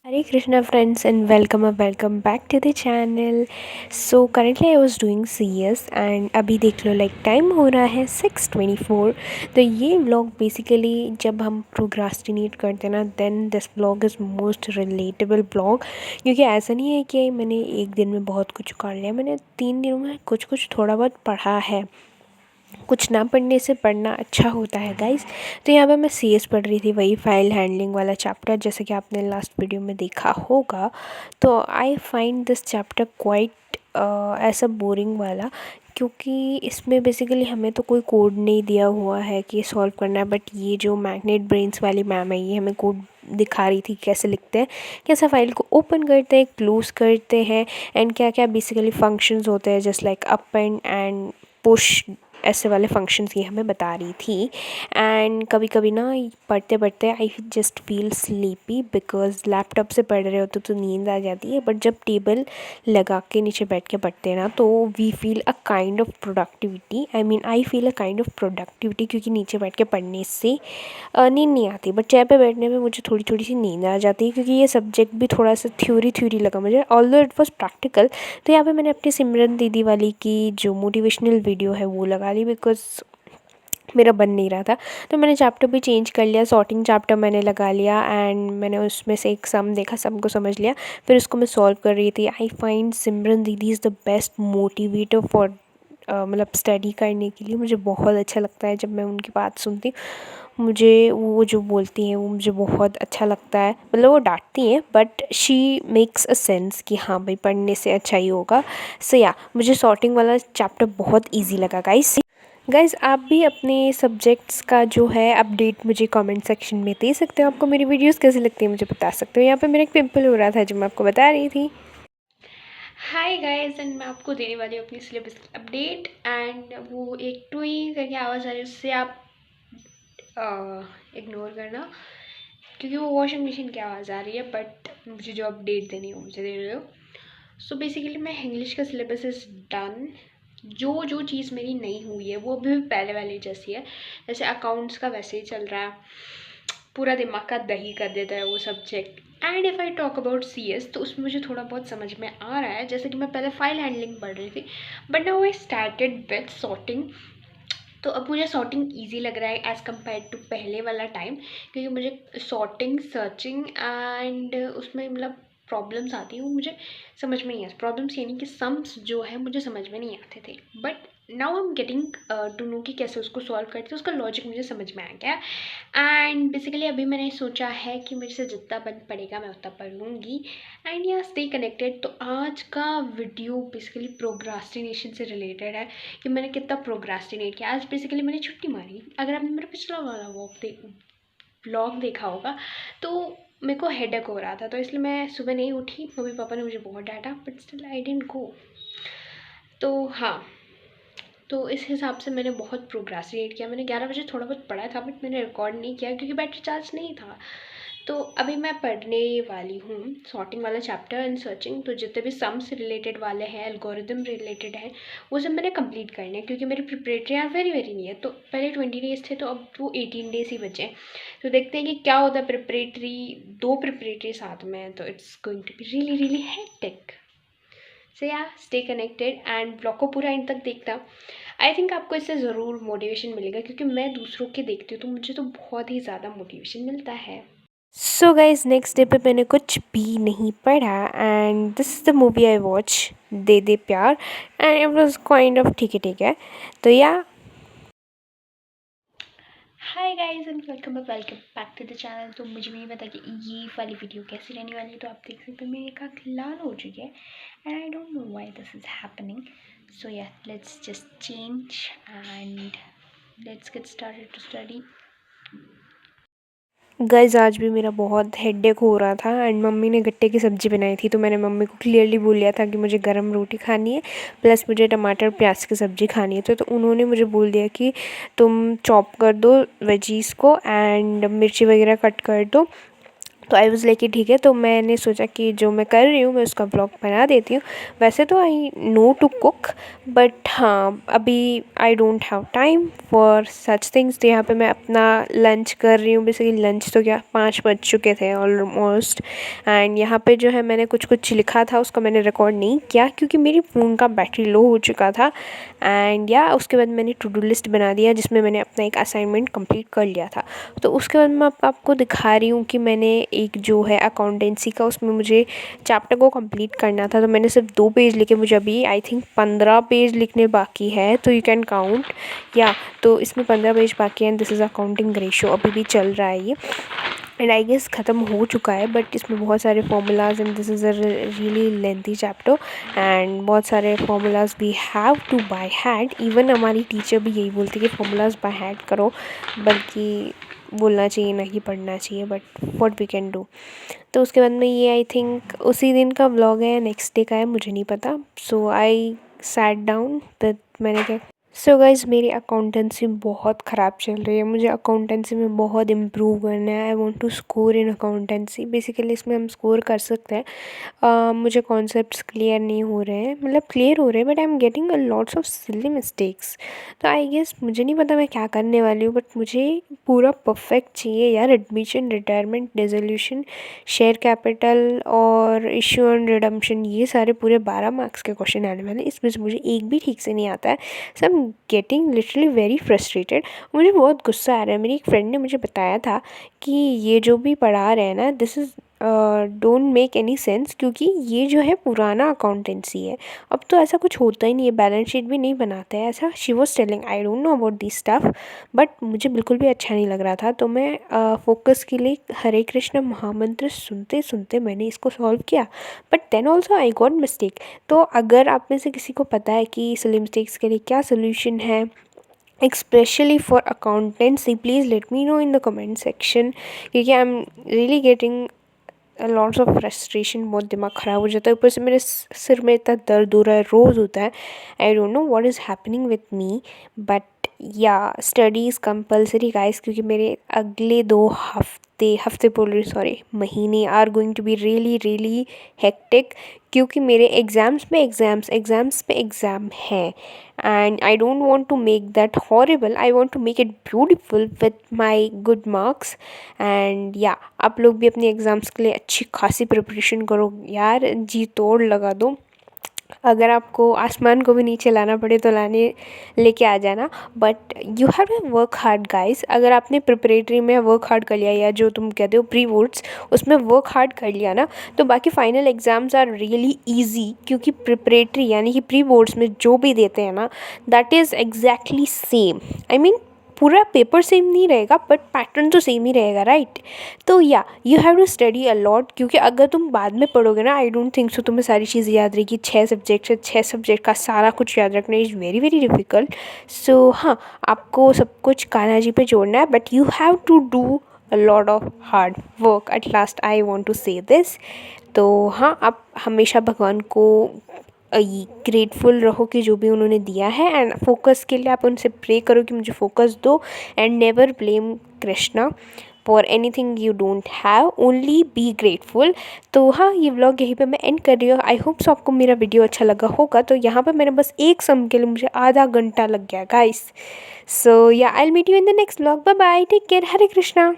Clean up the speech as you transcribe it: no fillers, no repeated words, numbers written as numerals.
Hare Krishna friends and welcome back to the channel. So currently I was doing CS and अभी देख लो time हो रहा है 6:24। तो ये व्लॉग बेसिकली जब हम प्रोक्रास्टिनेट करते हैं ना then this vlog is most relatable vlog, क्योंकि ऐसा नहीं है कि मैंने एक दिन में बहुत कुछ कर लिया। मैंने 3 दिनों में कुछ कुछ थोड़ा बहुत पढ़ा है। कुछ ना पढ़ने से पढ़ना अच्छा होता है गाइस। तो यहाँ पे मैं सीएस पढ़ रही थी, वही फाइल हैंडलिंग वाला चैप्टर, जैसे कि आपने लास्ट वीडियो में देखा होगा। तो I find this chapter quite ऐसा बोरिंग वाला, क्योंकि इसमें बेसिकली हमें तो कोई कोड नहीं दिया हुआ है कि सॉल्व करना है। बट ये जो मैग्नेट ब्रेन्स वाली मैम है, ये हमें कोड दिखा रही थी कैसे लिखते हैं, कैसे फाइल को ओपन करते हैं, क्लोज करते हैं, एंड क्या क्या बेसिकली फंक्शंस होते हैं, just like up and push, ऐसे वाले फंक्शंस ये हमें बता रही थी। एंड कभी कभी ना पढ़ते पढ़ते I just feel sleepy, because laptop से पढ़ रहे होते तो नींद आ जाती है, बट जब टेबल लगा के नीचे बैठ के पढ़ते हैं ना तो we feel a kind of productivity. I feel a kind of productivity, क्योंकि नीचे बैठ के पढ़ने से नींद नहीं आती, बट चेयर पे बैठने में मुझे थोड़ी थोड़ी सी नींद आ जाती है, क्योंकि ये सब्जेक्ट भी थोड़ा सा थ्योरी लगा मुझे, ऑल्दो इट वॉज प्रैक्टिकल। तो यहाँ पे मैंने अपनी सिमरन दीदी वाली की जो मोटिवेशनल वीडियो है वो लगा ली, बिकॉज मेरा बन नहीं रहा था। तो मैंने चैप्टर भी चेंज कर लिया, सॉर्टिंग चैप्टर मैंने लगा लिया, एंड मैंने उसमें से एक सम देखा, सम को समझ लिया, फिर उसको मैं सॉल्व कर रही थी। आई फाइंड सिमरन दीदी is the best motivator for मतलब स्टडी करने के लिए। मुझे बहुत अच्छा लगता है जब मैं उनकी बात सुनती हूँ। मुझे वो जो बोलती हैं वो मुझे बहुत अच्छा लगता है। मतलब वो डांटती हैं but she makes a sense कि हाँ भाई पढ़ने से अच्छा ही होगा। सो या मुझे सॉर्टिंग वाला चैप्टर बहुत ईजी लगा गाइस। आप भी अपने सब्जेक्ट्स का जो है अपडेट मुझे कमेंट सेक्शन में दे सकते हो। आपको मेरी वीडियोस कैसी लगती है मुझे बता सकते हो। यहाँ पे मेरा एक पिंपल हो रहा था जो मैं आपको बता रही थी। हाय गाइस, एंड मैं आपको देने वाली हूँ अपनी सिलेबस की अपडेट। एंड वो एक टुई करके आवाज़ आ रही है, उससे आप इग्नोर करना, क्योंकि वो वॉशिंग मशीन की आवाज़ आ रही है। बट मुझे जो अपडेट देनी है मुझे दे रहे हो। सो बेसिकली मैं इंग्लिश का सिलेबस इज़ डन। जो जो चीज़ मेरी नहीं हुई है वो भी पहले वाली जैसी है, जैसे अकाउंट्स का वैसे ही चल रहा है। पूरा दिमाग का दही कर देता है वो subject. And if I talk about C S, तो उसमें मुझे थोड़ा बहुत समझ में आ रहा है, जैसे कि मैं पहले फाइल हैंडलिंग पढ़ रही थी, but now I started with sorting. तो अब मुझे सॉर्टिंग ईजी लग रहा है एज़ कम्पेयर टू पहले वाला टाइम, क्योंकि मुझे सॉर्टिंग, सर्चिंग एंड उसमें मतलब प्रॉब्लम्स आती हैं, वो मुझे समझ में नहीं आती। प्रॉब्लम्स यानी कि सम्स जो है मुझे समझ में नहीं आते थे, but now I am getting to know कि कैसे उसको सॉल्व करते हैं, उसका लॉजिक मुझे समझ में आ गया। एंड बेसिकली अभी मैंने सोचा है कि मेरे से जितना बन पड़ेगा मैं उतना पढ़ लूँगी। एंड या स्टे कनेक्टेड। तो आज का वीडियो बेसिकली प्रोग्रास्टिनेशन से रिलेटेड है, कि मैंने कितना प्रोग्रास्टिनेट किया। आज बेसिकली मैंने छुट्टी मारी। अगर आपने मेरा पिछला वाला व्लॉग देखा होगा तो मेरे को हेडेक हो रहा था, तो इसलिए मैं सुबह नहीं उठी। मम्मी पापा ने मुझे बहुत डांटा, but still I didn't go. तो हाँ, तो इस हिसाब से मैंने बहुत प्रोग्रेसिएट किया। मैंने 11 बजे थोड़ा बहुत पढ़ा था, बट मैंने रिकॉर्ड नहीं किया क्योंकि बैटरी चार्ज नहीं था। तो अभी मैं पढ़ने वाली हूँ सॉर्टिंग वाला चैप्टर एंड सर्चिंग। तो जितने भी सम से रिलेटेड वाले हैं, एल्गोरिदम रिलेटेड हैं, वो सब मैंने कंप्लीट करने हैं, क्योंकि मेरी प्रिपरेटरी यार वेरी वेरी नहीं है। तो पहले 20 डेज़ थे, तो अब वो 18 डेज़ ही बचे हैं। तो देखते हैं कि क्या होता है। प्रिपरेटरी, 2 प्रिपरेटरी साथ में है, तो it's going to be really really hectic. So yeah stay connected and blog को पूरा एंड तक देखना। आई थिंक आपको इससे ज़रूर मोटिवेशन मिलेगा, क्योंकि मैं दूसरों के देखती हूँ तो मुझे तो बहुत ही ज़्यादा मोटिवेशन मिलता है। सो गाइज नेक्स्ट डे पे मैंने कुछ भी नहीं पढ़ा, and this is the movie I watch, De De Pyaar, and it was kind of ठीक है। तो yeah hi guys and welcome back to the channel. तो मुझे भी नहीं पता कि ये वाली वीडियो कैसी रहने वाली है। तो आप देख सकते हैं मेरी एक आँख लाल हो चुकी है, and I don't know why this is happening. So yeah let's just change and let's get started to study. Guys आज भी मेरा बहुत हेडेक हो रहा था, एंड मम्मी ने गट्टे की सब्ज़ी बनाई थी, तो मैंने मम्मी को क्लियरली बोल दिया था कि मुझे गरम रोटी खानी है, प्लस मुझे टमाटर प्याज की सब्ज़ी खानी है। तो उन्होंने मुझे बोल दिया कि तुम चॉप कर दो वेजीज़ को एंड मिर्ची वगैरह कट कर दो, तो आई वाज़ लाइक कि ठीक है, तो मैंने सोचा कि जो मैं कर रही हूँ मैं उसका ब्लॉग बना देती हूँ। वैसे तो I know to cook, but हाँ अभी I don't have time for such things. तो यहाँ पे मैं अपना लंच कर रही हूँ। बेसिकली लंच तो क्या 5 बज चुके थे ऑलमोस्ट। एंड यहाँ पे जो है मैंने कुछ कुछ लिखा था, उसका मैंने रिकॉर्ड नहीं किया क्योंकि मेरी फ़ोन का बैटरी लो हो चुका था। एंड या उसके बाद मैंने टू डू लिस्ट बना दिया जिसमें मैंने अपना एक असाइनमेंट कंप्लीट कर लिया था। तो उसके बाद मैं आपको दिखा रही हूँ कि मैंने एक जो है अकाउंटेंसी का, उसमें मुझे चैप्टर को कंप्लीट करना था। तो मैंने सिर्फ 2 पेज लिखे, मुझे अभी आई थिंक 15 पेज लिखने बाकी है। तो यू कैन काउंट या, तो इसमें 15 पेज बाकी है। And this is accounting ratio, अभी भी चल रहा है ये। एंड आई गेस ख़त्म हो चुका है, बट इसमें बहुत सारे formulas and this is a really lengthy chapter. And बहुत सारे formulas we have to by heart. Even हमारी टीचर भी यही बोलती है कि फार्मूलाज बाय हैड करो, बल्कि बोलना चाहिए ना कि पढ़ना चाहिए, but what we can do. तो उसके बाद में ये आई थिंक उसी दिन का व्लॉग है या नेक्स्ट डे का है, मुझे नहीं पता। सो आई सैट डाउन विद, मैंने क्या, सो गाइज़ मेरी अकाउंटेंसी बहुत ख़राब चल रही है। मुझे अकाउंटेंसी में बहुत इम्प्रूव करना है। I want to score in accountancy. Basically इसमें हम स्कोर कर सकते हैं। मुझे कॉन्सेप्ट्स क्लियर नहीं हो रहे हैं, मतलब क्लियर हो रहे हैं, but I am getting a lots of silly mistakes. तो आई गेस मुझे नहीं पता मैं क्या करने वाली हूँ, बट मुझे पूरा परफेक्ट चाहिए यार। Admission, retirement, dissolution, share capital और इशू एंड रिडम्पशन, ये सारे पूरे 12 मार्क्स के क्वेश्चन आने वाले हैं। इसमें से मुझे एक भी ठीक से नहीं आता है। So I am getting literally very frustrated. मुझे बहुत गुस्सा आ रहा है। मेरी एक फ्रेंड ने मुझे बताया था कि ये जो भी पढ़ा रहे हैं ना, this is don't make any sense, क्योंकि ये जो है पुराना अकाउंटेंसी है। अब तो ऐसा कुछ होता ही नहीं है, बैलेंस शीट भी नहीं बनाते हैं ऐसा। She was telling, I don't know about this stuff, but मुझे बिल्कुल भी अच्छा नहीं लग रहा था। तो मैं फोकस के लिए हरे कृष्ण महामंत्र सुनते सुनते मैंने इसको सॉल्व किया, but then also I got mistake. तो अगर आप में से किसी को पता है कि सिली मिस्टेक्स के लिए क्या सोल्यूशन है, especially for accountancy, please let me know in the comment section, क्योंकि I am really getting lots of frustration. बहुत दिमाग ख़राब हो जाता है, ऊपर से मेरे सिर में इतना दर्द हो रहा है, रोज़ होता है। I don't know what is happening with me, but yeah study is compulsory guys, क्योंकि मेरे अगले 2 हफ्ते बोल रही, सॉरी, महीने are going to be really hectic, क्योंकि मेरे एग्ज़ाम्स पे एग्ज़ाम हैं। And I don't want to make that horrible, I want to make it beautiful with my good marks. And yeah आप लोग भी अपने एग्ज़ाम्स के लिए अच्छी खासी प्रिपरेशन करो यार, जी तोड़ लगा दो। अगर आपको आसमान को भी नीचे लाना पड़े तो लेके आ जाना, but you have to work hard guys. अगर आपने प्रिपरेटरी में वर्क हार्ड कर लिया, या जो तुम कहते हो प्री बोर्ड्स, उसमें वर्क हार्ड कर लिया ना, तो बाकी final exams are really easy, क्योंकि प्रिपरेटरी यानी कि प्री बोर्ड्स में जो भी देते हैं ना, that is exactly same. I mean पूरा पेपर सेम नहीं रहेगा, बट पैटर्न तो सेम ही रहेगा, राइट। तो yeah you have to study a lot, क्योंकि अगर तुम बाद में पढ़ोगे ना, आई डोंट थिंक सो तुम्हें सारी चीज़ें याद रहेगी। 6 सब्जेक्ट है, 6 सब्जेक्ट का सारा कुछ याद रखना इज़ वेरी डिफ़िकल्ट। सो हाँ, आपको सब कुछ कान्हा जी पे जोड़ना है, but you have to do a lot of hard work. At last I want to say this. तो हाँ, आप हमेशा भगवान को ग्रेटफुल रहो कि जो भी उन्होंने दिया है, एंड फोकस के लिए आप उनसे प्रे करो कि मुझे फोकस दो। And never blame Krishna for anything you don't have, only be grateful. तो हाँ, ये व्लॉग यहीं पे मैं एंड कर रही हूँ। आई होप सो आपको मेरा वीडियो अच्छा लगा होगा। तो यहाँ पे मैंने बस एक सम के लिए मुझे आधा घंटा लग गया guys. So yeah I will meet you in the next vlog. Bye bye, take care, Hare Krishna.